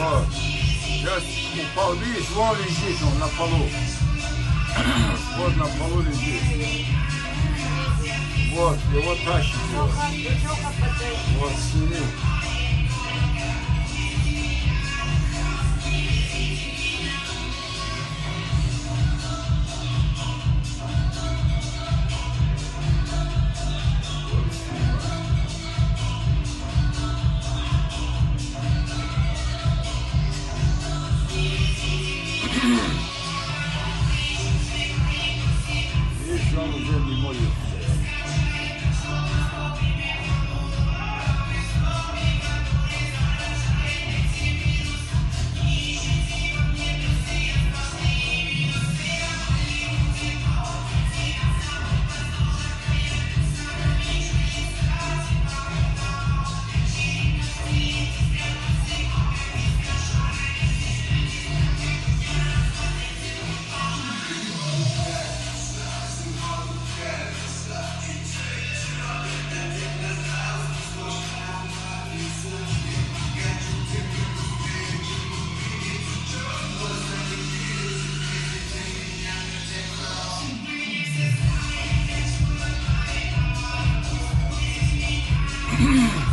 Вот. Сейчас упал, видишь, вон лежит он на полу. Вот на полу лежит. Вот, его тащит его. Вот, сними. Видишь, он уже не может. Mm-hmm.